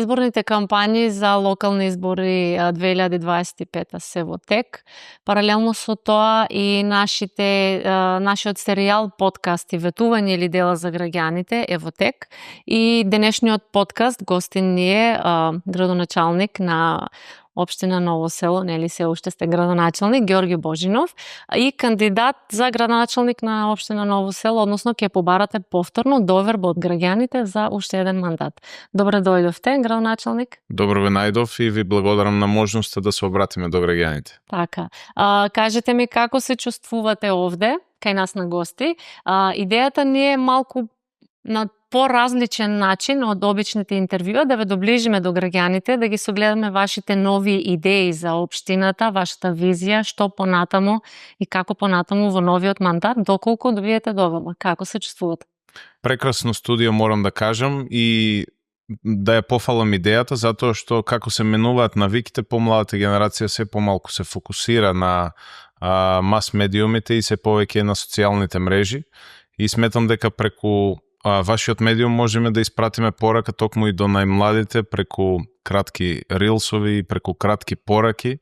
Изборните кампањи за локални избори 2025 се во тек. Паралелно со тоа и нашиот серијал, подкаст и ветување или дела за граѓаните е во тек. И денешниот подкаст гостин ни е градоначалник на Општина Ново село, нели се уште сте градоначалник, Ѓорги Божинов, и кандидат за градоначалник на Општина Ново село, односно ќе побарате повторно доверба од граѓаните за уште еден мандат. Добре дојдовте, градоначалник. Добро ве најдов и ви благодарам на можноста да се обратиме до граѓаните. Така. Кажете ми како се чувствувате овде, кај нас на гости. Идејата ни е малку на поразличен начин од обичните интервјуа, да ве доближиме до граѓаните, да ги согледаме вашите нови идеи за општината, вашата визија, што понатаму и како понатаму во новиот мандат, доколку добиете доверба. Како се чувствувате? Прекрасно студио, морам да кажам, и да ја пофалам идејата, затоа што како се менуваат навиките, помладата генерација се помалку се фокусира на мас медиумите и се повеќе на социјалните мрежи, и сметам дека преку вашиот медиум можеме да испратиме порака токму и до најмладите преку кратки рилсови и преку кратки пораки,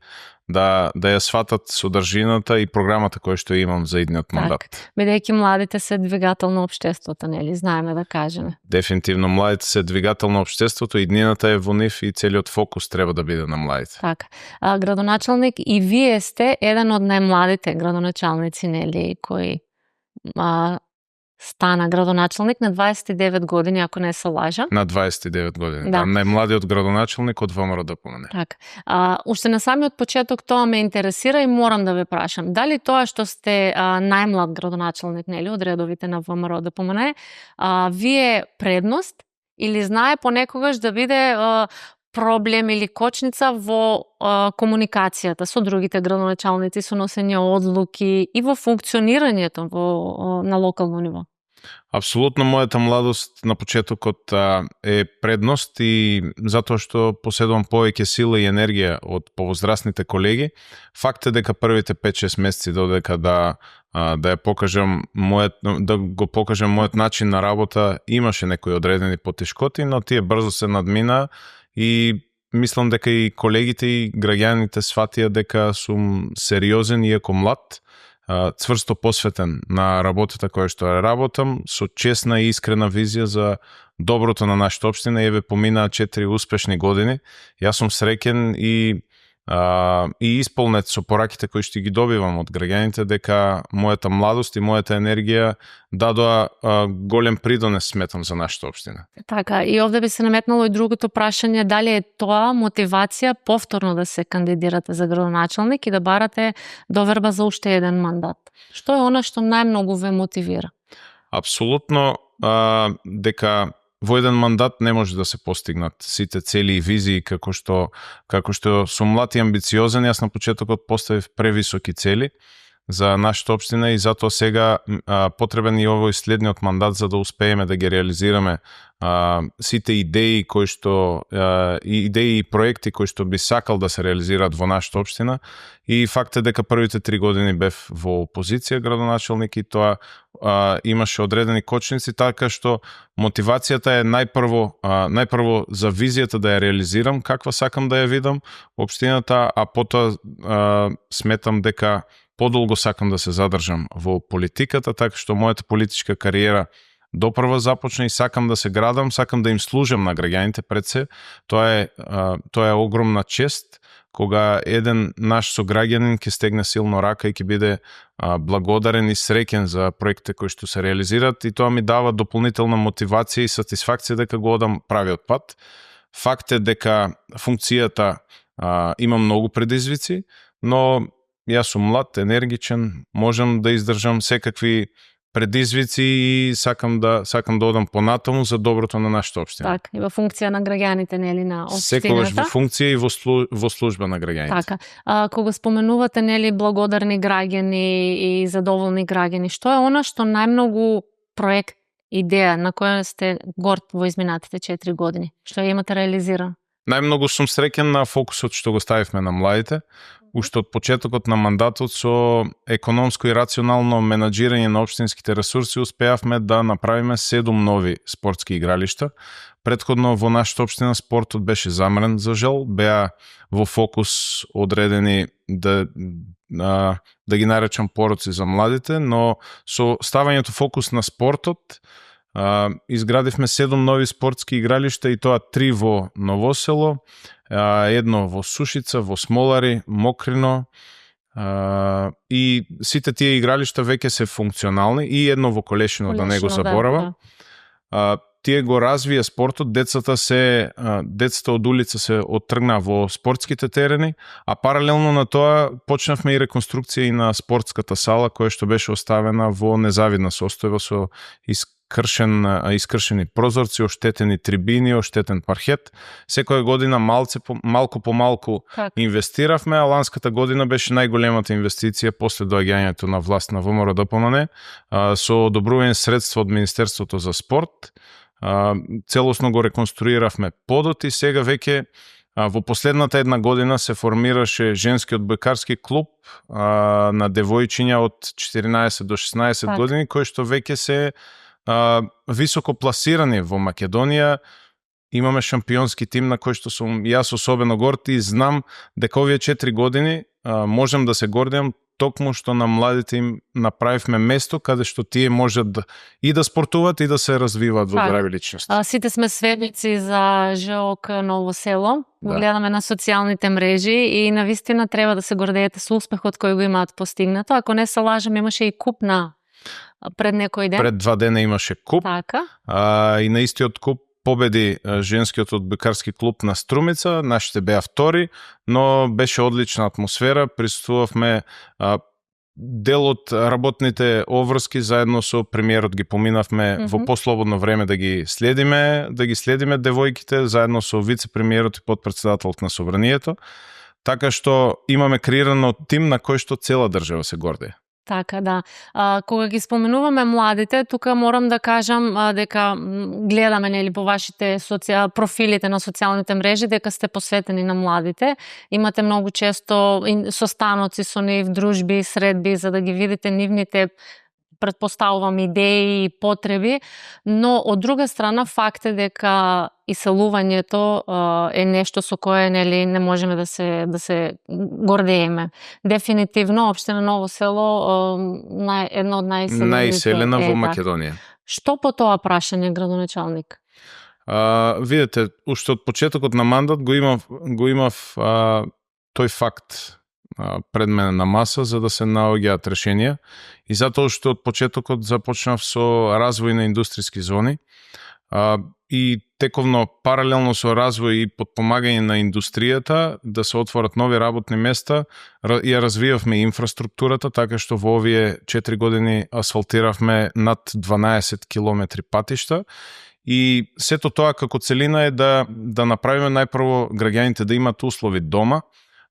да ја сватат содржината и програмата која што имам за идниот мандат. Бидејќи младите се двигател на општеството, нели, знаеме да кажеме. Дефинитивно, младите се двигател на општеството, иднината е во нив и целиот фокус треба да биде на младите. Така. Градоначалник, и вие сте еден од најмладите градоначалници, нели, кои стана градоначалник на 29 години, ако не се лажам. На 29 години, да. Најмладиот градоначалник од ВМРО да помене. Така. Уште на самиот почеток тоа ме интересира и морам да ве прашам. Дали тоа што сте најмлад градоначалник, нели, од редовите на ВМРО да помене, вие предност или знае понекогаш да биде проблем или кочница во комуникацијата со другите градоначалници, со носење одлуки и во функционирањето на локално ниво? Апсолутно, мојата младост на почетокот е предност, и затоа што поседувам повеќе сила и енергија од повозрастните колеги. Факт е дека првите 5-6 месеци додека да го покажам мојот начин на работа, имаше некои одредени потешкоти, но тие брзо се надмина и мислам дека и колегите и граѓаните сватија дека сум сериозен иако млад, цврсто посветен на работата која што ја работам, со честна и искрена визија за доброто на нашата општина. Еве, поминаа 4 успешни години. Јас сум среќен и исполнет со пораките кои што ги добивам од граѓаните, дека мојата младост и мојата енергија дадоа голем придонес, сметам, за нашата општина. Така, и овде би се наметнало и другото прашање, дали е тоа мотивација повторно да се кандидирате за градоначалник и да барате доверба за уште еден мандат? Што е она што најмногу ве мотивира? Апсолутно, дека во еден мандат не може да се постигнат сите цели и визии, како што сум млад и амбициозен. Јас на почетокот поставив превисоки цели за нашата општина и затоа сега потребен и овој следниот мандат за да успееме да ги реализираме сите идеи и проекти кои што би сакал да се реализираат во нашата општина. И факт е дека првите 3 години бев во опозиција градоначалник и тоа имаше одредени кочници, така што мотивацијата е најпрво за визијата да ја реализирам, каква сакам да ја видам општината, а потоа сметам дека подолго сакам да се задржам во политиката, така што мојата политичка кариера допрва започна и сакам да се градам, сакам да им служам на граѓаните пред се. Тоа е огромна чест кога еден наш сограѓанин ќе стегне силно рака и ќе биде благодарен и среќен за проектите кои што се реализираат, и тоа ми дава дополнителна мотивација и сатисфакција дека го одам правиот пат. Факт е дека функцијата има многу предизвици, но јас сум млад, енергичен, можам да издржам секакви предизвици и сакам да одам понатаму за доброто на нашата општина. Така, и во функција на граѓаните, нели, на општината. Секогаш во функција и во служба на граѓаните. Така. Кога споменувате, нели, благодарни граѓани и задоволни граѓани, што е она што најмногу проект, идеја на која сте горд во изминатите 4 години, што ја имате реализирано? Најмногу сум среќен на фокусот што го ставивме на младите. Уште од почетокот на мандатот со економско и рационално менаџирање на општинските ресурси успеавме да направиме 7 нови спортски игралишта. Претходно во нашата општина спортот беше замрен, за жал, беа во фокус одредени да ги наречам пороци за младите, но со ставањето фокус на спортот изградивме 7 нови спортски игралишта и тоа 3 во Новосело, едно во Сушица, во Смолари, Мокрино, и сите тие игралишта веќе се функционални и едно во Колешино, да не го заборавам. Тие го развија спортот, децата од улица се оттргна во спортските терени, а паралелно на тоа почнавме и реконструкција и на спортската сала која што беше оставена во незавидна состојба со искршени прозорци, оштетени трибини, оштетен пархет. Секоја година малку по малку инвестиравме, а ланската година беше најголемата инвестиција после доаѓањето на власт на ВМРО ДПМН со одобрување средства од Министерството за спорт. Целосно го реконструиравме подот и сега веќе во последната една година се формираше женскиот бекарски клуб на девојчиња од 14 до 16 години, кои што веќе се високо пласирани во Македонија. Имаме шампионски тим на кој што сум јас особено горд и знам дека овие 4 години можем да се гордам токму што на младите им направивме место каде што тие можат и да спортуват и да се развиваат во здрави личности. Сите сме сведоци за ЖОК Ново село. Го гледаме на социјалните мрежи и навистина треба да се гордеете со успехот кој го имаат постигнато. Ако не се лажам, имаше и куп пред некој ден. Пред 2 дена имаше куп. Така. И на истиот куп победи женскиот одбекарски клуб на Струмица, нашите беа втори, но беше одлична атмосфера, присуствувавме дел од работните обврски заедно со премиерот ги поминавме во послободно време да ги следиме девојките заедно со вице-премиерот и потпредседателот на собранието, така што имаме креирано тим на кој што цела држава се гордее. Така, да. Кога ги споменуваме младите, тука морам да кажам дека гледаме по вашите профилите на социјалните мрежи дека сте посветени на младите. Имате многу често состаноци со нив, дружби, средби, за да ги видите нивните, претпоставувам, идеи и потреби, но од друга страна факт е дека иселувањето е нешто со кое не можеме да се гордееме. Дефинитивно општина Ново село едно од најселена во Македонија. Што по тоа прашање, градоначалник? Видете, уште од почетокот на мандат го имав тој факт пред мене на маса за да се наоѓаат решенија и затоа што од почетокот започнав со развој на индустријски зони и тековно паралелно со развој и подпомагање на индустријата да се отворат нови работни места, ја развивавме инфраструктурата, така што во овие 4 години асфалтиравме над 12 километри патишта и сето тоа како целина е да направиме најпрво граѓаните да имат услови дома.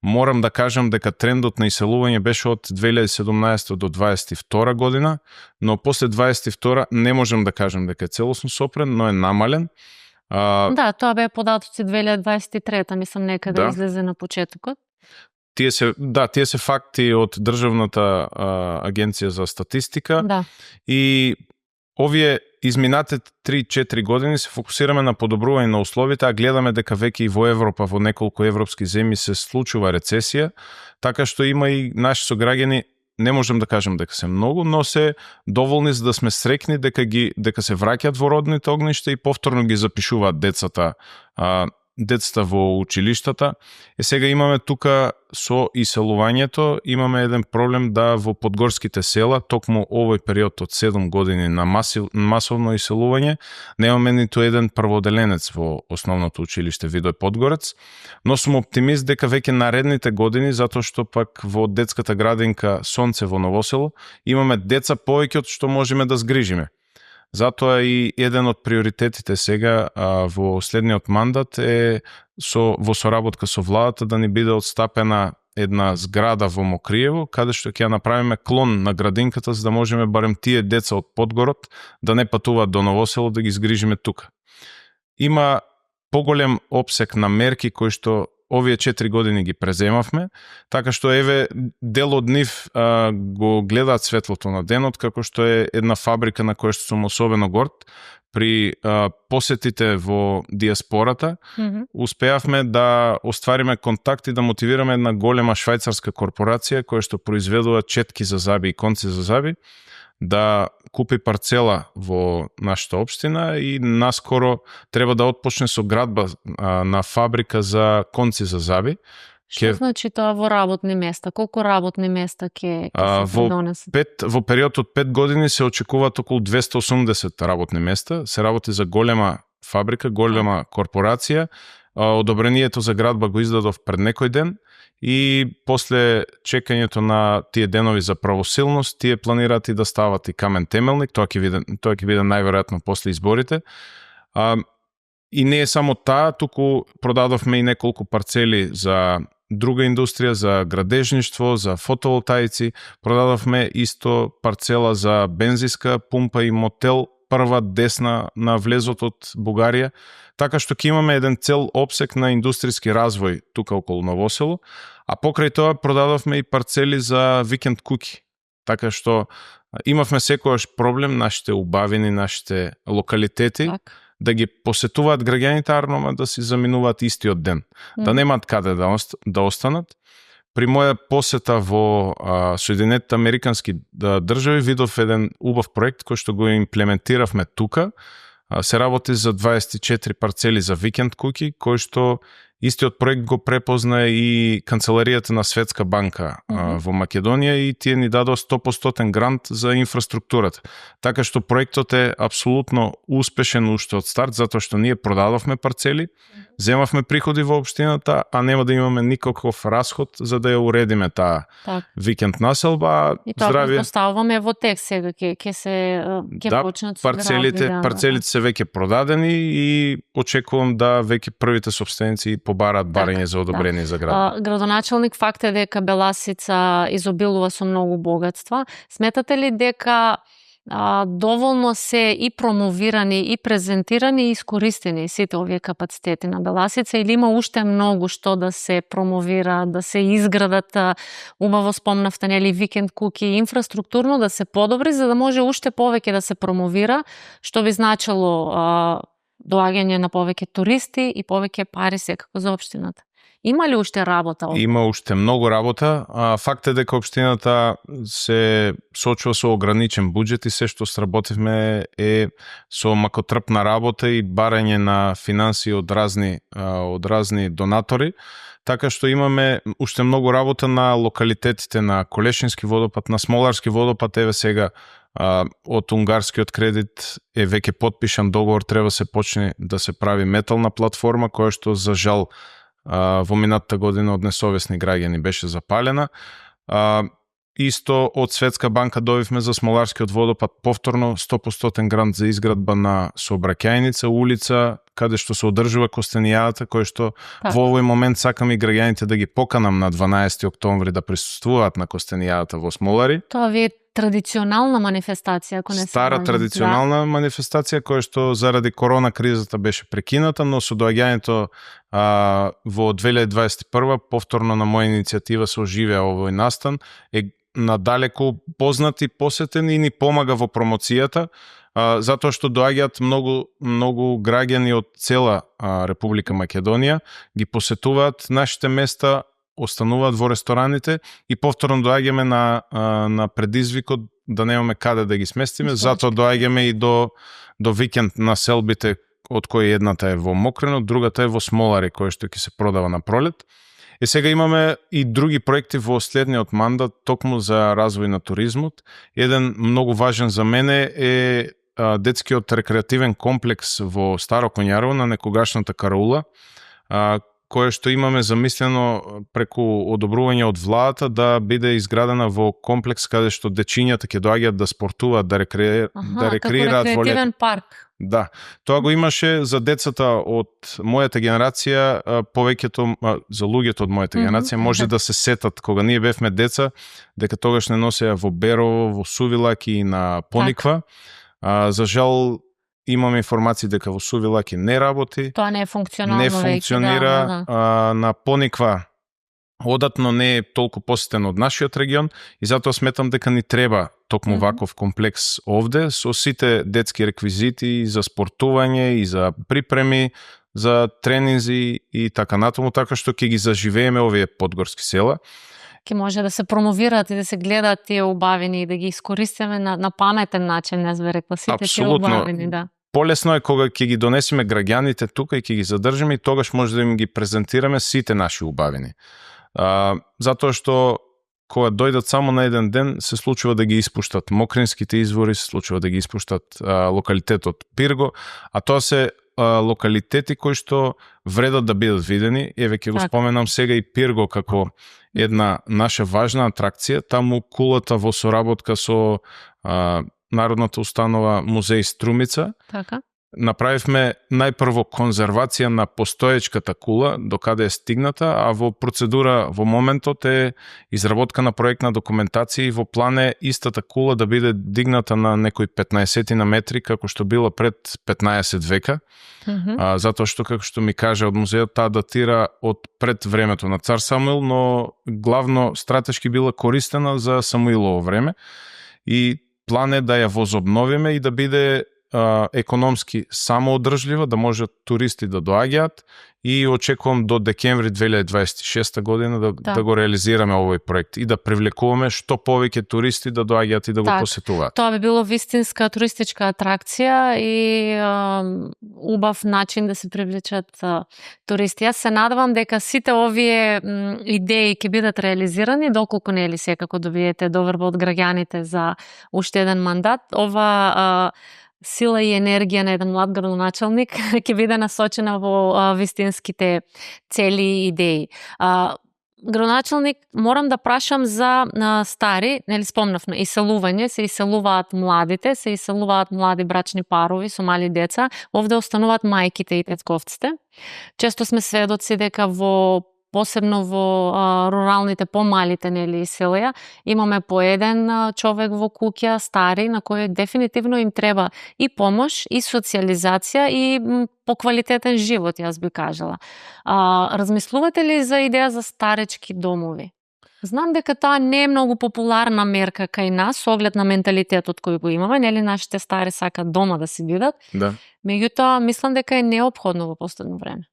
Морам да кажам дека трендот на иселување беше од 2017 до 2022 година, но после 2022 не можем да кажем дека е целосно сопрен, но е намален. Да, тоа беа податоци 2023, мислам некаде излезе на почетокот. Тие се факти од Државната агенција за статистика. Да. И овие изминатите 3-4 години се фокусираме на подобрување на условите, а гледаме дека веќе и во Европа, во неколку европски земји се случува рецесија, така што има и наши сограѓани, не можем да кажем дека се многу, но се доволни за да сме срекни дека се враќаат во родните огништа и повторно ги запишуваат децата во училиштата. Сега имаме тука со иселувањето, имаме еден проблем да во подгорските села, токму овој период од 7 години на масовно иселување, немаме ниту еден прводеленец во основното училиште Видој Подгорец, но сум оптимист дека веќе наредните години, затоа што пак во детската градинка Сонце во Новосело, имаме деца повеќе од што можеме да згрижиме. Затоа и еден од приоритетите сега во следниот мандат е во соработка со владата да ни биде отстапена една зграда во Мокриево, каде што ќе ја направиме клон на градинката за да можеме барем тие деца од Подгород да не патуваат до Новосело да ги згрижиме тука. Има поголем опсек на мерки кои што овие 4 години ги преземавме, така што еве дел од нив го гледаат светлото на денот, како што е една фабрика на која што сум особено горд. При посетите во диаспората успеавме да оствариме контакт и да мотивираме една голема швајцарска корпорација која што произведува четки за заби и конци за заби да купи парцела во нашата општина и наскоро треба да отпочне со градба на фабрика за конци за заби. Што значи тоа во работни места? Колку работни места ќе се донесат? Во период од 5 години се очекуваат околу 280 работни места. Се работи за голема фабрика, голема корпорација. Одобрението за градба го издадов пред некој ден и после чекањето на тие денови за правосилност, тие планираат и да стават и камен темелник, тоа ќе биде најверојатно после изборите. И не е само таа, туку продадовме и неколку парцели за друга индустрија, за градежништво, за фотоволтаици, продадовме исто парцела за бензинска пумпа и мотел, прва десна на влезот од Бугарија, така што ќе имаме еден цел опсек на индустријски развој тука околу Новосело, а покрај тоа продадовме и парцели за викенд куки. Така што имавме секојаш проблем нашите убавини, нашите локалитети да ги посетуваат граѓаните, арнома да си заминуваат истиот ден, да немаат каде да останат. При моја посета во Соединетите Американски држави видов еден убав проект кој што го имплементиравме тука. Се работи за 24 парцели за викенд куки, кој што истиот проект го препозна и канцеларијата на Светска банка во Македонија и тие ни дадоа 100% грант за инфраструктурата. Така што проектот е апсолутно успешен уште од старт, затоа што ние продадовме парцели, земавме приходи во општината, а нема да имаме никаков расход за да ја уредиме таа викенд населба. И тоа го поставуваме во текст сега, ќе почнат парцелите се веќе продадени и очекувам да веќе првите сопственици побараат барање за одобрение за град. Градоначалник, факт е дека Беласица изобилува со многу богатства. Сметате ли дека доволно се и промовирани, и презентирани, и искористени сите овие капацитети на Беласица, или има уште многу што да се промовира, да се изградат, убаво спомнавте, нели, викенд куки, инфраструктурно да се подобри, за да може уште повеќе да се промовира, што би значило доаѓање на повеќе туристи и повеќе пари секако за општината. Има ли уште работа? Има уште многу работа. Факт е дека општината се соочува со ограничен буџет и се што сработивме е со макотрпна работа и барање на финансии од разни донатори. Така што имаме уште многу работа на локалитетите на Колешински водопад, на Смоларски водопад, еве сега од унгарскиот кредит е веќе потпишан договор, треба се почне да се прави метална платформа, која што за жал во минатата година од несовесни граѓани беше запалена. Исто од Светска банка добивме за Смоларскиот водопад повторно 100% грант за изградба на сообраќајница, улица, каде што се одржува костенијата, кој што во овој момент сакам и граѓаните да ги поканам на 12 октомври да присуствуваат на костенијата во Смолари. Тоа ви е традиционална манифестација, ако не се Стара традиционална манифестација која што заради корона кризата беше прекината, но со доаѓањето во 2021 повторно на моја иницијатива се оживеа овој настан, е надалеку познат и посетен и ни помага во промоцијата, затоа што доаѓаат многу граѓани од цела Република Македонија, ги посетуваат нашите места, остануваат во рестораните и повторно доаѓаме на предизвикот да немаме каде да ги сместиме, затоа доаѓаме и до викенд на селбите, од кои едната е во Мокрено, другата е во Смолари, кој што ќе се продава на пролет. И сега имаме и други проекти во следниот мандат, токму за развој на туризмот. Еден многу важен за мене е детскиот рекреативен комплекс во Старо Коњарово на некогашната Караула, кое што имаме замислено преку одобрување од владата да биде изградена во комплекс каде што дечињата ќе доаѓаат да спортуваат, да рекреираат во рекреативен парк. Да, тоа го имаше за децата од мојата генерација, повеќето за луѓето од мојата генерација може да се сетат кога ние бевме деца, дека тогаш не носеа во Берово, во Сувилак и на Пониква. За жал имаме информации дека во Сувилаки не работи, Тоа не е функционално не веќе, функционира, да. на пониква одатно не е толку посетен од нашиот регион и затоа сметам дека ни треба токму ваков комплекс овде со сите детски реквизити за спортување и за припреми, за тренинзи и така натаму, така што ќе ги заживееме овие подгорски села. Ќе може да се промовираат и да се гледаат тие убавини и да ги искористиме на паметен начин, не бе рекла, сите тие убавини, да. Полесно е кога ќе ги донесеме граѓаните тука и ќе ги задржиме и тогаш може да им ги презентираме сите наши убавини. Затоа што кога дојдат само на еден ден, се случува да ги испуштат Мокринските извори, се случува да ги испуштат локалитетот Пирго, а тоа се локалитети кои што вредат да бидат видени. Еве ќе го споменам сега и Пирго како една наша важна атракција. Таму кулата во соработка со Народната установа Музеј Струмица. Така. Направивме најпрво конзервација на постоечката кула, докаде е стигната, а во процедура во моментот е изработка на проектна документација и во план е истата кула да биде дигната на некои 15 на метри, како што била пред 15 века. Затоа што, како што ми каже од музејот, таа датира од пред времето на цар Самуил, но главно стратешки била користена за Самуилово време. И план е да ја возобновиме и да биде економски самоодржлива, да можат туристи да доаѓаат и очекувам до декември 2026 година да го реализираме овој проект и да привлекуваме што повеќе туристи да доаѓаат и да го посетуваат. Тоа би било вистинска туристичка атракција и убав начин да се привлечат туристи. Јас се надевам дека сите овие идеи ќе бидат реализирани, доколку не е ли секако добиете доверба од граѓаните за уште еден мандат. Ова сила и енергија на еден млад градоначалник ќе биде насочена во вистинските цели и идеи. Градоначалник, морам да прашам за стари, нели спомнавме, иселување, се иселуваат младите, се иселуваат млади брачни парови со мали деца, овде остануваат мајките и тетковците. Често сме сведоци дека посебно во руралните помалите нели селја, имаме по еден човек во куќа, стари, на кој дефинитивно им треба и помош, и социализација, и поквалитетен живот, јас би кажала. Размислувате ли за идеја за старечки домови? Знам дека таа не е многу популарна мерка кај нас, со оглед на менталитетот кој го имаме, нели нашите стари сакат дома да си бидат. Да. Меѓутоа, мислам дека е неопходно во последно време.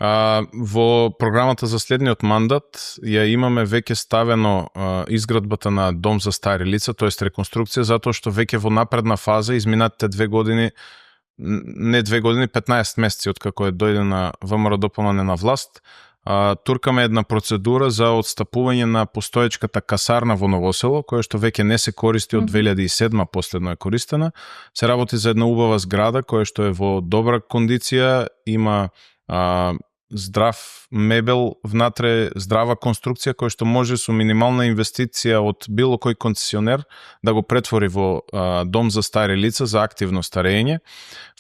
Во програмата за следниот мандат ја имаме веќе ставено изградбата на дом за стари лица, тоест реконструкција, затоа што веќе во напредна фаза изминатите 2 години, не 2 години, 15 месеци откако е дојдена ВМРО ДПМН на власт, туркаме една процедура за отстапување на постоечката касарна во Новосело, која што веќе не се користи од 2007 последно е користена. Се работи за една убава зграда која што е во добра кондиција, има здрав мебел внатре, здрава конструкција која што може со минимална инвестиција од било кој концесионер да го претвори во дом за стари лица за активно старење.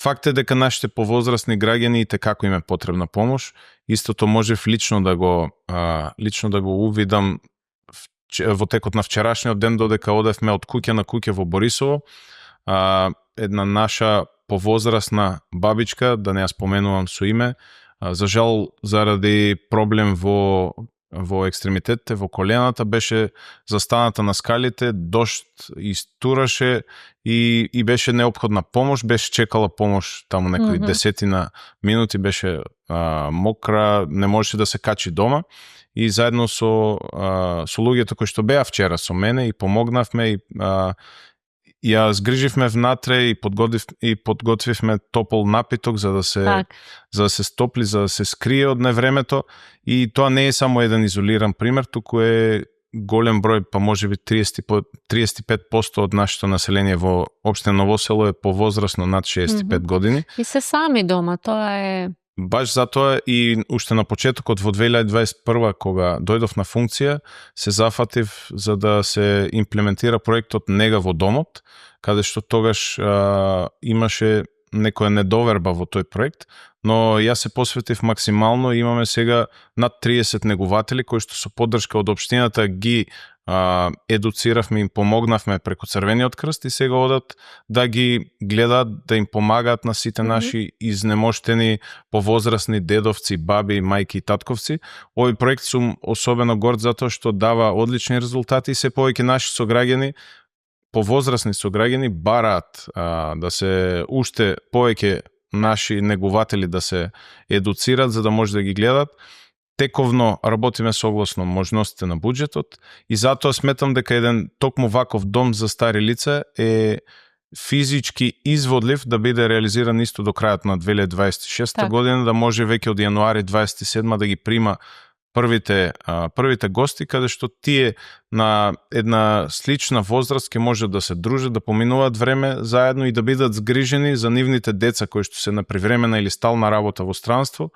Факт е дека нашите повозрастни граѓани и како им е потребна помош. Истото можев лично да го увидам во текот на вчерашниот ден, додека одевме од куќа на куќа во Борисово. Една наша повозрастна бабичка, да не ја споменувам со име, за жал заради проблем во екстремитетите, во колената, беше застаната на скалите, дожд истураше и беше неопходна помош, беше чекала помош таму некои десетина минути, беше мокра, не можеше да се качи дома и заедно со луѓето кои што беа вчера со мене и помогнавме и ја згриживме внатре и подготвивме топол напиток за да се стопли, за да се скрие од невремето. И тоа не е само еден изолиран пример, туку е голем број, па можеби 35% од нашето население во општина Новосело е повозрасно над 65 години. И се сами дома, тоа е... Баш затоа и уште на почетокот во 2021 кога дојдов на функција, се зафатив за да се имплементира проектот Нега во домот, каде што тогаш имаше некоја недоверба во тој проект, но јас се посветив максимално и имаме сега над 30 негователи кои што со поддршка од општината ги едуциравме, им помогнавме преку Црвениот крст и сега одат да ги гледаат, да им помагаат на сите наши изнемоштени повозрасни дедовци, баби, мајки и татковци. Овој проект сум особено горд затоа што дава одлични резултати и се повеќе наши сограѓани, повозрасни сограѓани бараат да се уште повеќе наши негователи да се едуцират за да може да ги гледат. Тековно работиме согласно можностите на буџетот и затоа сметам дека еден токму ваков дом за стари лица е физички изводлив да биде реализиран исто до крајот на 2026 година, да може веќе од јануари 27 да ги прима првите гости, каде што тие на една слична возраст ќе може да се дружат, да поминуваат време заедно и да бидат згрижени за нивните деца кои што се на привремена или стална работа во странство,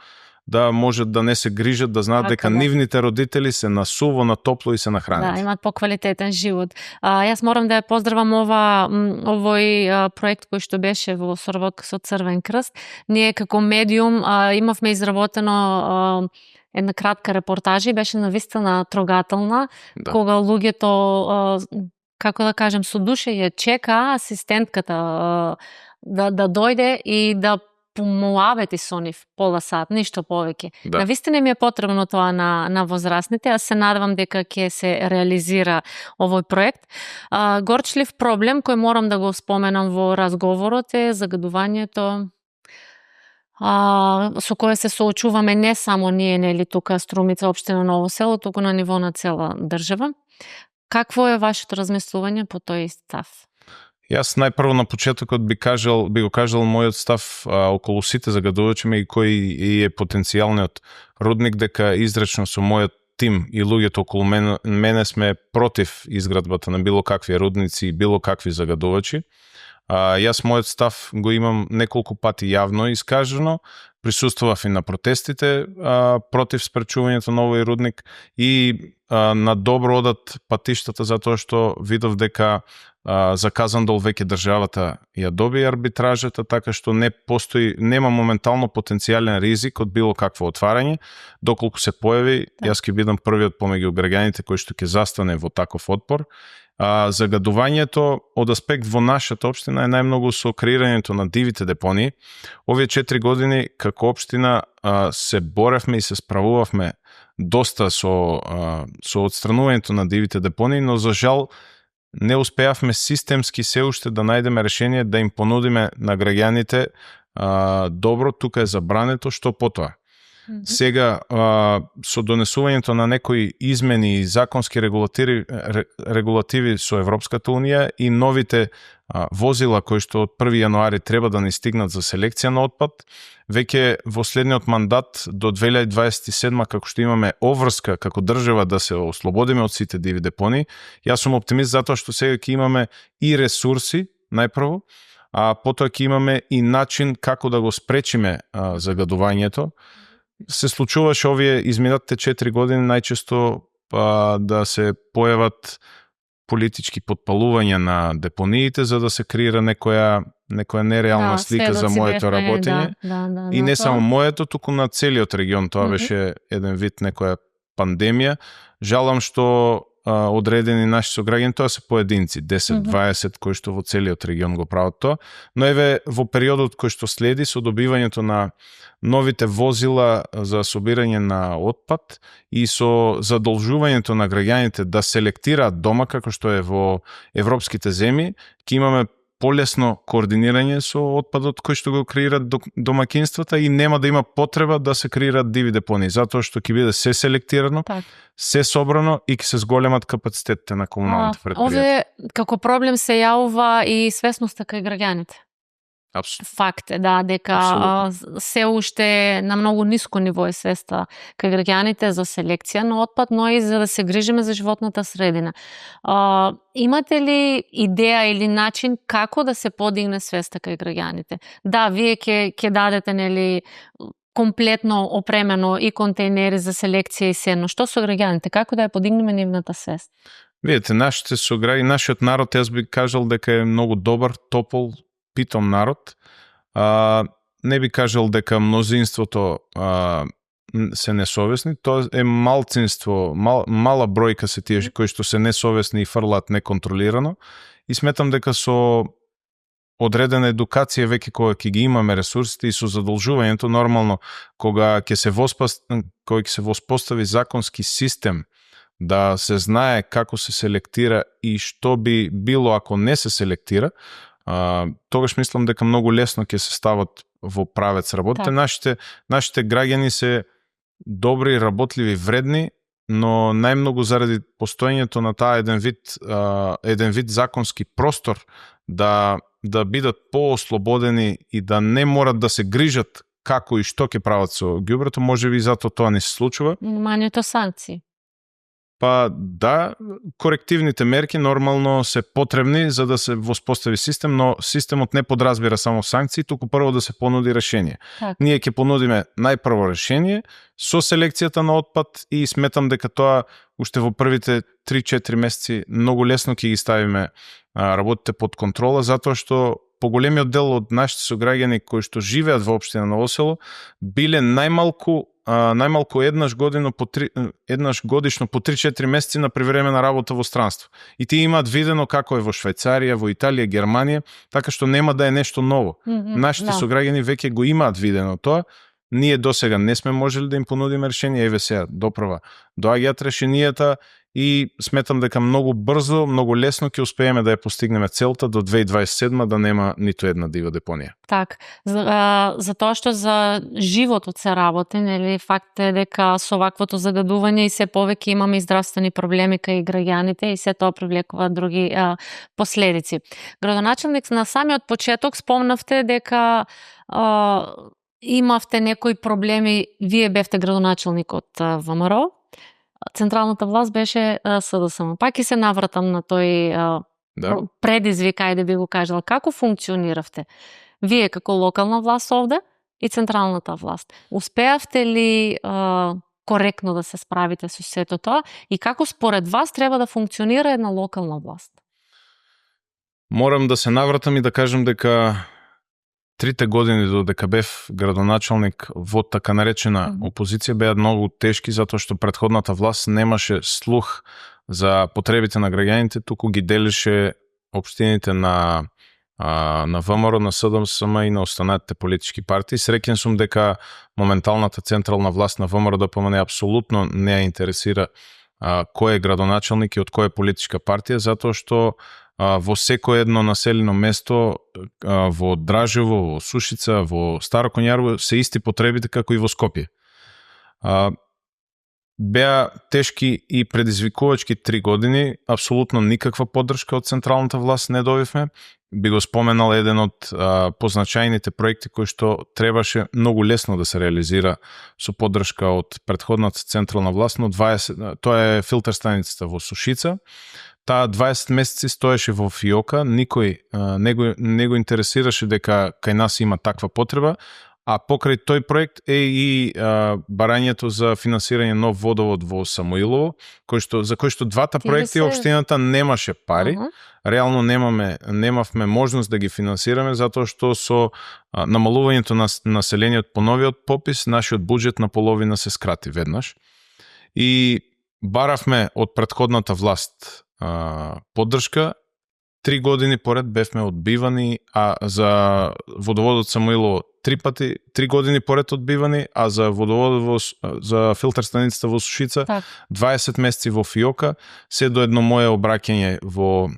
да можат да не се грижат, да знаат дека нивните родители се на суво, на топло и се нахранат. Да, имаат поквалитетен живот. Јас морам да ја поздравам овој проект кој што беше во соработка со Црвен крст. Ние како медиум имавме изработено една кратка репортажа и беше навистина трогателна, кога луѓето, како да кажем, со душе ја чека асистентката да дојде и да помуавети со нив пола сат, ништо повеќе. Навистина ми е потребно тоа на возрастните, а се надевам дека ќе се реализира овој проект. Горчлив проблем кој морам да го споменам во разговорот е загадувањето со кое се соочуваме не само ние, нели тука Струмица, општина Ново село, туку на ниво на цела држава. Какво е вашето размислување по тој став? Јас најпрво на почетокот би го кажал мојот став околу сите загадувачи и кој е потенцијалниот рудник, дека изречно со мојот тим и луѓето околу мене сме против изградбата на било какви рудници и било какви загадувачи. Јас мојот став го имам неколку пати јавно искажено, присуствував и на протестите против спречувањето на овој рудник и на добро одат патиштата затоа што видов дека за Казандол веќе државата ја доби арбитражата, така што нема моментално потенцијален ризик од било какво отварање. Доколку се појави, јас ќе бидам првиот помеѓу граѓаните кој што ќе застане во таков отпор. Загадувањето од аспект во нашата општина е најмногу со креирањето на дивите депонии. Овие 4 години како општина се боревме и се справувавме доста со отстранувањето на дивите депонии, но за жал не успеавме системски се уште да најдеме решение да им понудиме на граѓаните добро, тука е забрането, што потоа. Сега, со донесувањето на некои измени и законски регулативи со Европската Унија и новите возила кои што од 1 јануари треба да ни стигнат за селекција на отпад, веќе во следниот мандат до 2027 како што имаме обврска како држава да се ослободиме од сите диви депонии, јас сум оптимист затоа што сега ќе имаме и ресурси, најпрво, а потоа ќе имаме и начин како да го спречиме загадувањето. Се случуваше овие изминатите 4 години најчесто да се појават политички подпалувања на депониите за да се креира некоја нереална слика за моето работење. И не само моето, туку на целиот регион. Тоа беше еден вид некоја пандемија. Жалам што одредени наши сограѓани, тоа се поединци, 10-20 кои што во целиот регион го прават тоа, но еве во периодот кој што следи со добивањето на новите возила за собирање на отпад и со задолжувањето на граѓаните да селектираат дома како што е во европските земји, ќе имаме полесно координирање со отпадот кој што го креираат домакинствата и нема да има потреба да се креираат диви депонии, затоа што ќе биде се селектирано, се собрано и ќе се зголемат капацитетите на комуналните предпријатија. Овде како проблем се јавува и свесноста кај граѓаните. Факт е, дека се уште на многу ниско ниво е свеста кај граѓаните за селекција на отпад, но и за да се грижиме за животната средина. Имате ли идеја или начин како да се подигне свеста кај граѓаните? Да, вие ќе дадете, нели, комплетно опремено и контейнери за селекција и се, но што со граѓаните? Како да ја подигнеме нивната свест? Видете, нашите сограѓани, нашиот народ, јас би кажал дека е многу добар, топол, питом народ. Не би кажал дека мнозинството се несовесни, тоа е малцинство, мала бројка се тие кои што се несовесни и фрлат неконтролирано, и сметам дека со одредена едукација веќе кога ќе ги имаме ресурсите и со задолжувањето нормално кога ќе се воспостави законски систем да се знае како се селектира и што би било ако не се селектира, тогаш мислам дека многу лесно ќе се стават во правец работите. Нашите граѓани се добри, работливи, вредни, но најмногу заради постоењето на таа еден вид законски простор да бидат поослободени и да не морат да се грижат како и што ќе прават со ѓубрето, можеби и затоа тоа не се случува. Мањето санкции. Па да, корективните мерки нормално се потребни за да се воспостави систем, но системот не подразбира само санкции, туку прво да се понуди решение. Так. Ние ќе понудиме најпрво решение со селекцијата на отпад и сметам дека тоа уште во првите 3-4 месеци многу лесно ќе ги ставиме работите под контрола, затоа што поголемиот дел од нашите сограѓани кои што живеат во општина Ново село биле најмалку еднаш годишно по 3-4 месеци на привремена работа во странство. И тие имаат видено како е во Швајцарија, во Италија, Германија, така што нема да е нешто ново. Нашите сограѓани веќе го имаат видено тоа. Ние досега не сме можели да им понудиме решение, еве сега доправа доаѓаат решенијата и сметам дека многу брзо, многу лесно ќе успееме да ја постигнеме целта до 2027 да нема ниту една дива депонија. Так, за тоа што за животот се работи, нели, факт е дека со ваквото загадување и се повеќе имаме и здравствени проблеми кај граѓаните и се тоа привлекува други последици. Градоначелник, на самиот почеток спомнавте дека имавте некои проблеми, вие бевте градоначелник од ВМРО, централната власт беше СДСМ. Пак и се навратам на тој предизвик, ајде би го кажала. Како функциониравте? Вие како локална власт овде и централната власт. Успеавте ли коректно да се справите со сето тоа и како според вас треба да функционира една локална власт? Морам да се навратам и да кажам дека 3 години додека бев градоначелник во така наречена опозиција беа многу тешки, затоа што претходната власт немаше слух за потребите на граѓаните, туку ги делеше општините на ВМРО, на СДСМ и на останатите политички партии. Среќен сум дека моменталната централна власт на ВМРО ДПМН апсолутно не ја интересира кој е градоначелник и од која политичка партија, затоа што во секое едно населено место, во Дражево, во Сушица, во Старо Коњарово, се исти потребите како и во Скопје. Беа тешки и предизвикувачки 3 години, апсолутно никаква поддршка од централната власт не добивме. Би го споменал еден од позначајните проекти кои што требаше многу лесно да се реализира со поддршка од претходната централна власт, но тоа е филтер станицата во Сушица. Таа 20 месеци стоеше во фиока, никој не го интересираше дека кај нас има таква потреба, а покрај тој проект е и барањето за финансирање нов водовод во Самуилово, за кој што двата проекти општината немаше пари. Реално немавме можност да ги финансираме, затоа што со намалувањето на населението по новиот попис, нашиот буџет на половина се скрати веднаш. И баравме од претходната власт поддршка, 3 години поред бевме одбивани, а за водоводот Самуилово 3 години поред одбивани, а за водоводот за филтер станицата во Сушица 20 месеци во фиока, се до едно мое обраќање во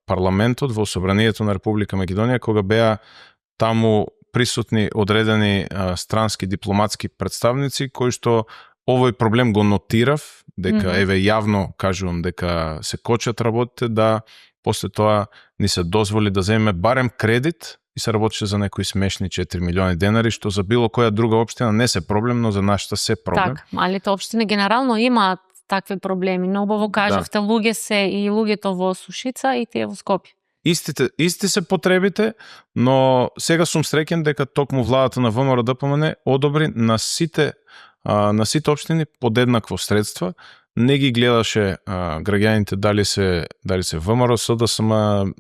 парламентот, во Собранието на Република Македонија, кога беа таму присутни одредени странски дипломатски представници кои што овој проблем го нотирав, дека еве јавно кажувам дека се кочат работите, да после тоа ни се дозволи да земеме барем кредит и се работеше за некои смешни 4 милиони денари, што за било која друга општина не се проблем, но за нашата се проблем. Так, малите општини генерално имаат такви проблеми, но убаво кажавте, луѓе се и луѓето во Сушица и тие во Скопје. Исти се потребите, но сега сум среќен дека токму владата на ВМРО ДПМН одобри на сите општини подеднакво средства, не ги гледаше граѓаните дали се ВМРО, СДСМ,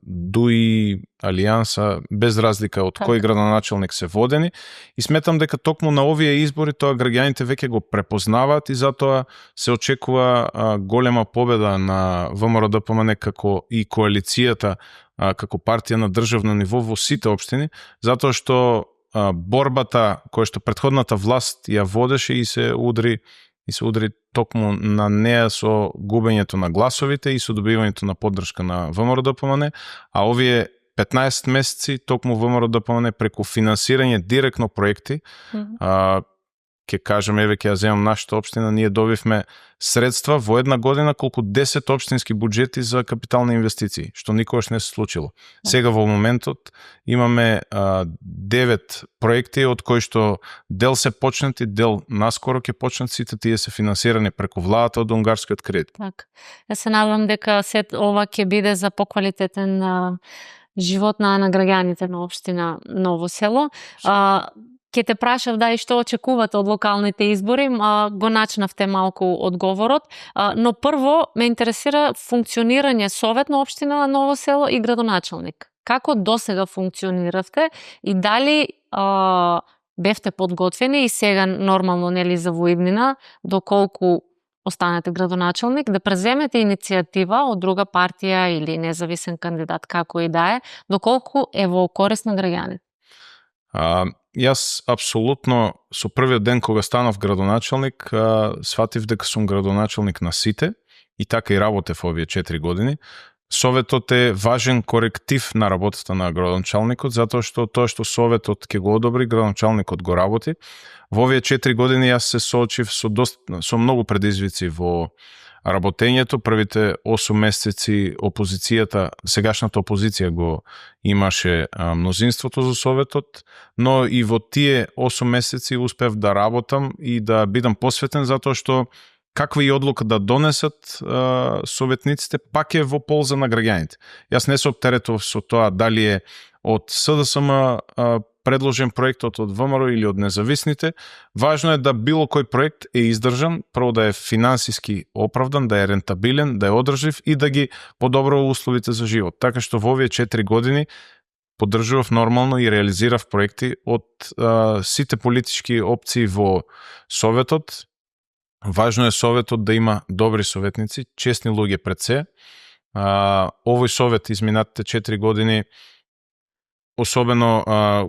ДУИ, Алијанса, без разлика од кој градоначалник се водени. И сметам дека токму на овие избори тоа граѓаните веќе го препознаваат и затоа се очекува голема победа на ВМРО ДПМН како и коалицијата како партија на државно ниво во сите општини, затоа што борбата која што претходната власт ја водеше и се удри токму на неа со губењето на гласовите и со добивањето на поддршка на ВМРО ДПМН, а овие 15 месеци токму ВМРО ДПМН преку финансирање директно проекти, ќе кажем, еве ќе ја земам нашата општина, ние добивме средства во една година колку 10 општински буџети за капитални инвестиции, што никогаш не се случило. Сега во моментот имаме 9 проекти од кои што дел се почнати, дел наскоро ќе почнат, сите тие се финансирани преку владата од унгарскиот кредит. Так. Јас се надевам дека сет ова ќе биде за поквалитетен живот на граѓаните на општина Ново село. Ке те прашав и што очекувате од локалните избори, го начнавте малку одговорот, но прво ме интересира функционирање совет на општина на Ново село и градоначалник. Како досега функциониравте и дали бевте подготвени и сега нормално нели за во иднина, доколку останете градоначалник, да преземете иницијатива од друга партија или независен кандидат, како и да е, доколку е во корист на граѓаните? Јас апсолутно со првиот ден кога станав градоначалник, сватив дека сум градоначалник на сите и така и работев овие 4 години. Советот е важен коректив на работата на градоначалникот, затоа што тоа што советот ќе го одобри, градоначалникот го работи. Во овие 4 години јас се соочив со многу предизвици во работењето. Првите 8 месеци опозицијата, сегашната опозиција го имаше мнозинството за советот, но и во тие 8 месеци успев да работам и да бидам посветен, затоа што каква и одлука да донесат советниците, пак е во полза на граѓаните. Јас не се оптеретував со тоа дали е од СДСМ предложен проектот од ВМРО или од независните. Важно е да било кој проект е издржан, прво да е финансиски оправдан, да е рентабилен, да е одржлив и да ги подобрува условите за живот. Така што во овие 4 години поддржував нормално и реализирав проекти од сите политички опции во Советот. Важно е Советот да има добри советници, честни луѓе пред се. Овој Совет изминатите 4 години, особено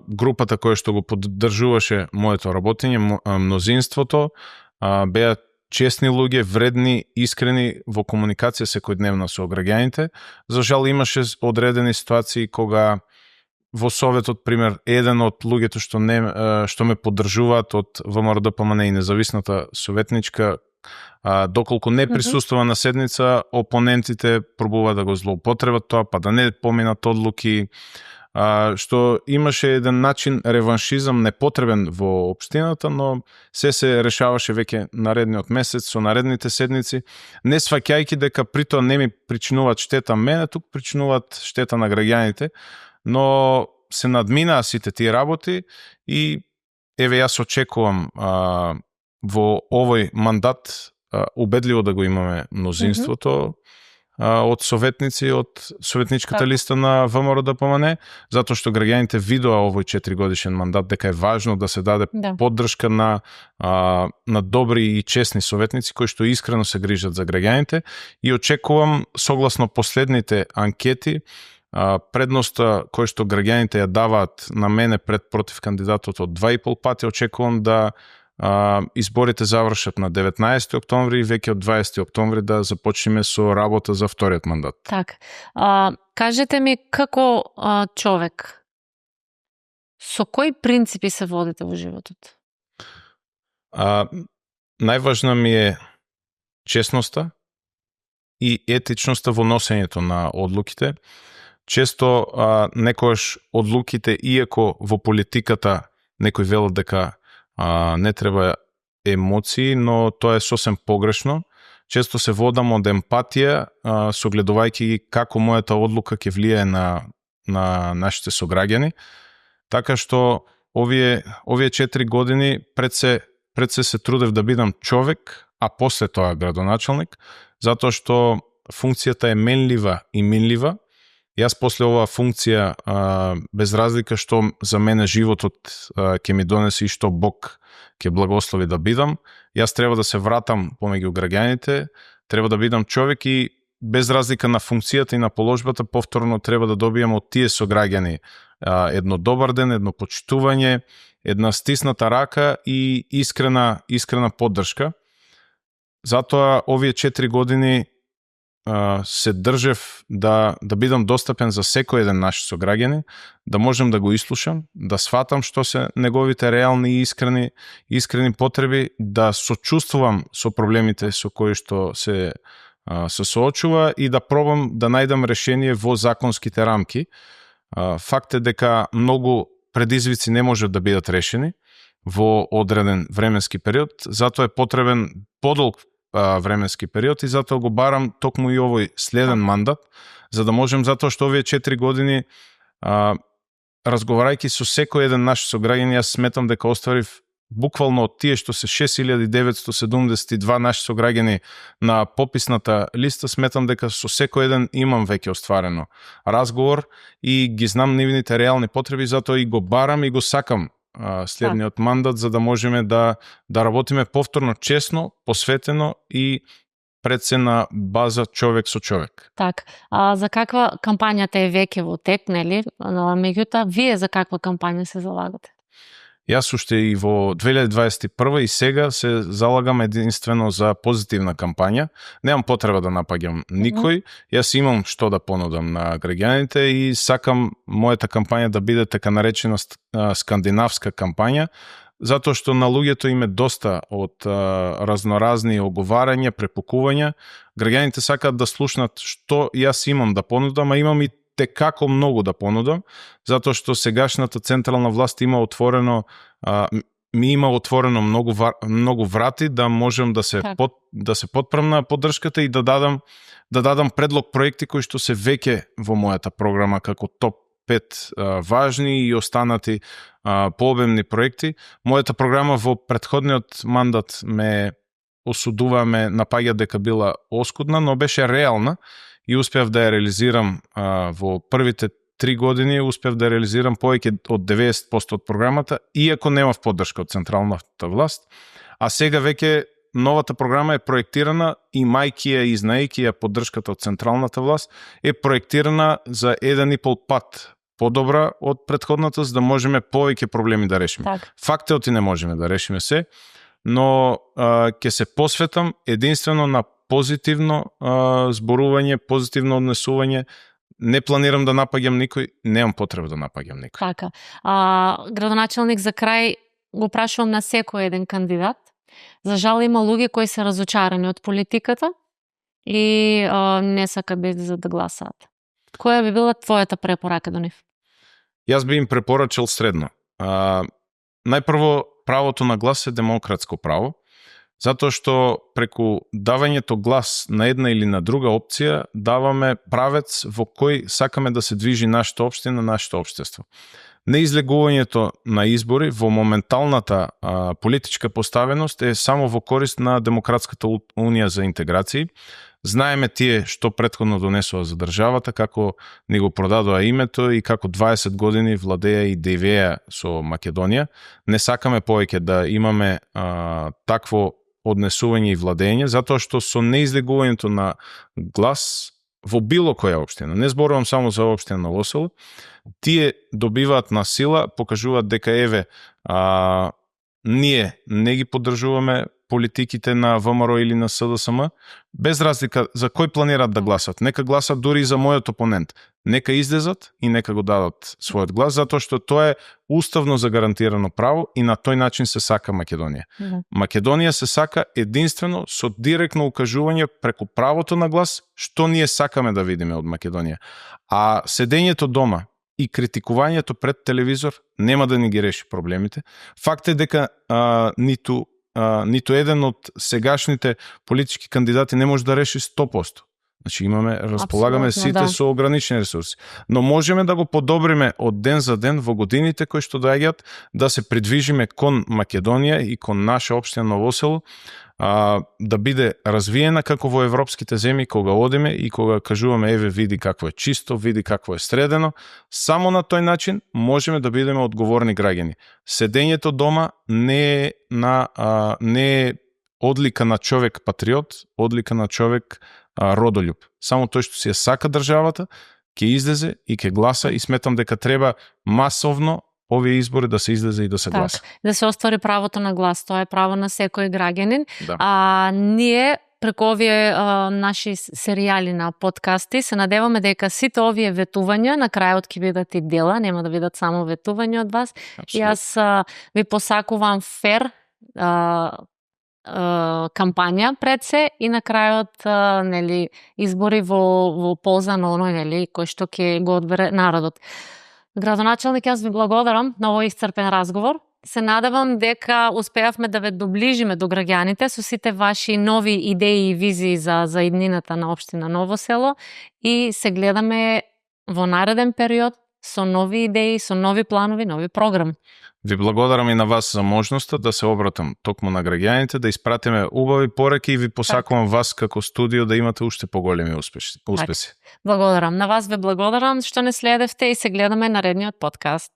групата која што го поддржуваше моето работење, мнозинството, беа честни луѓе, вредни, искрени во комуникација секојдневна со граѓаните. За жал имаше одредени ситуации кога во Советот, пример, еден од луѓето што ме поддржуваат од ВМРО ДПМН и независната советничка, доколку не присуствува на седница, опонентите пробуваат да го злоупотребат тоа, па да не поминат одлуки, што имаше еден начин реваншизам непотребен во општината, но се решаваше веќе наредниот месец со наредните седници, не сваќајќи дека при тоа не ми причинуваат штета мене, тук причинуваат штета на граѓаните, но се надминаа сите тие работи и еве јас очекувам во овој мандат убедливо да го имаме мнозинството од советници од советничката листа на ВМРО ДПМН, затоа што граѓаните видоа овој 4-годишен мандат дека е важно да се даде поддршка на добри и честни советници кои што искрено се грижат за граѓаните и очекувам согласно последните анкети предноста која што граѓаните ја даваат на мене пред против кандидатот од 2,5 пати, очекувам да изборите завршат на 19 октомври и веќе од 20 октомври да започнеме со работа за вториот мандат. Так. Кажете ми како човек, со кои принципи се водите во животот? Најважна ми е честноста и етичноста во носењето на одлуките. Често некојаш одлуките, иако во политиката некој велат дека не треба емоции, но тоа е сосем погрешно. Често се водам од емпатија, согледувајќи ги како мојата одлука ќе влијае на нашите сограѓани. Така што овие 4 години пред се трудев да бидам човек, а после тоа градоначалник, затоа што функцијата е менлива и минлива. Јас после оваа функција, без разлика што за мене животот ќе ми донесе и што Бог ќе благослови да бидам, јас треба да се вратам помеѓу граѓаните, треба да бидам човек и без разлика на функцијата и на положбата, повторно треба да добијам од тие сограѓани едно добар ден, едно почитување, една стисната рака и искрена поддршка. Затоа овие 4 години се држев да бидам достапен за секој еден наш сограѓани, да можем да го ислушам, да сватам што се неговите реални и искрени потреби, да сочувствувам со проблемите со кои што се соочува и да пробам да најдам решение во законските рамки. Факт е дека многу предизвици не можат да бидат решени во одреден временски период, затоа е потребен подолг временски период и затоа го барам токму и овој следен мандат, за да можем, затоа што овие 4 години разговарајќи со секој еден наш сограѓани, јас сметам дека остварив буквално од тие што се 6972 наши сограѓани на пописната листа, сметам дека со секој еден имам веќе остварено разговор и ги знам нивните реални потреби, затоа и го барам и го сакам следниот мандат, за да можеме да работиме повторно честно, посветено и пред се на база човек со човек. Так, за каква кампањата е веќе во тек, нели? Меѓутоа, вие за каква кампања се залагате? Јас уште и во 2021 и сега се залагам единствено за позитивна кампања. Немам потреба да напаѓам никој. Јас имам што да понудам на граѓаните и сакам мојата кампања да биде така наречена скандинавска кампања, затоа што на луѓето им е доста од разноразни оговарања, препукувања. Граѓаните сакаат да слушнат што јас имам да понудам, а имам и како многу да понудам, затоа што сегашната централна власт има отворено многу врати да можем да се потпрем на поддршката и да дадам предлог проекти кои што се веќе во мојата програма како топ 5 важни и останати пообемни проекти. Мојата програма во претходниот мандат ме осудува, ме напаѓа дека била оскудна, но беше реална и успев да ја реализирам во првите 3 години, успев да реализирам повеќе од 90% од програмата, иако немав поддршка од централната власт. А сега веќе новата програма е проектирана и мајки ја и знаејќи ја поддршката од централната власт, е проектирана за 1,5 пат подобра од претходната, за да можеме повеќе проблеми да решиме. Факт е, не можеме да решиме се, но ќе се посветам единствено на позитивно зборување, позитивно однесување. Не планирам да напаѓам никој, немам потреба да напаѓам никој. Така. Градоначалник, за крај го прашувам на секој еден кандидат. За жал има луѓе кои се разочарани од политиката и не сакаат за да гласаат. Која би била твојата препорака до нив? Јас би им препорачал средно. Најпрво, правото на глас е демократско право, затоа што преку давањето глас на една или на друга опција даваме правец во кој сакаме да се движи нашата општина, нашето општество. Неизлегувањето на избори во моменталната политичка поставеност е само во корист на Демократската унија за интеграции. Знаеме тие што претходно донесува за државата, како ни го продадоа името и како 20 години владеја и девеја со Македонија. Не сакаме повеќе да имаме такво однесување и владење, затоа што со неизлегувањето на глас во било која општина, не зборувам само за општина на Новосело, тие добиваат на сила, покажуваат дека еве ние не ги поддржуваме политиките на ВМРО или на СДСМ, без разлика за кој планираат да гласат. Нека гласат дури и за мојот опонент. Нека излезат и нека го дадат својот глас, затоа што тоа е уставно загарантирано право и на тој начин се сака Македонија. Македонија се сака единствено со директно укажување преку правото на глас што ние сакаме да видиме од Македонија. А седењето дома и критикувањето пред телевизор нема да ни ги реши проблемите. Факт е дека ниту еден од сегашните политички кандидати не може да реши 100%. Значи располагаме Апсолутно, сите да. со ограничени ресурси. Но можеме да го подобриме од ден за ден во годините кои што доаѓаат, да се придвижиме кон Македонија и кон наша општина Ново село, да биде развиена како во европските земји кога одиме и кога кажуваме еве види какво е чисто, види какво е средено. Само на тој начин можеме да бидеме одговорни граѓани. Седењето дома не е одлика на човек патриот, одлика на човек родолюб. Само тој што си ја сака државата, ќе излезе и ќе гласа, и сметам дека треба масовно овие избори да се излезе и да се гласа. Да се оствари правото на глас, тоа е право на секој граѓанин. Да. Ние преку овие наши серијали на подкасти се надеваме дека сите овие ветувања на крајот ќе бидат и дела, нема да бидат само ветувања од вас. Абсолютно. И јас ви посакувам фер кампања пред се и на крајот избори во полза на оној кој што ќе го одбере народот. Градоначелник, јас ви благодарам на овој исцрпен разговор. Се надевам дека успеавме да ве доближиме до граѓаните со сите ваши нови идеи и визии за иднината на општина Ново село и се гледаме во нареден период со нови идеи, со нови планови, нови програми. Ви благодарам и на вас за можноста да се обратам токму на граѓаните, да испратиме убави пораки и ви посакувам вас како студио да имате уште поголеми успеси. Благодарам. На вас ве благодарам што не следевте и се гледаме наредниот подкаст.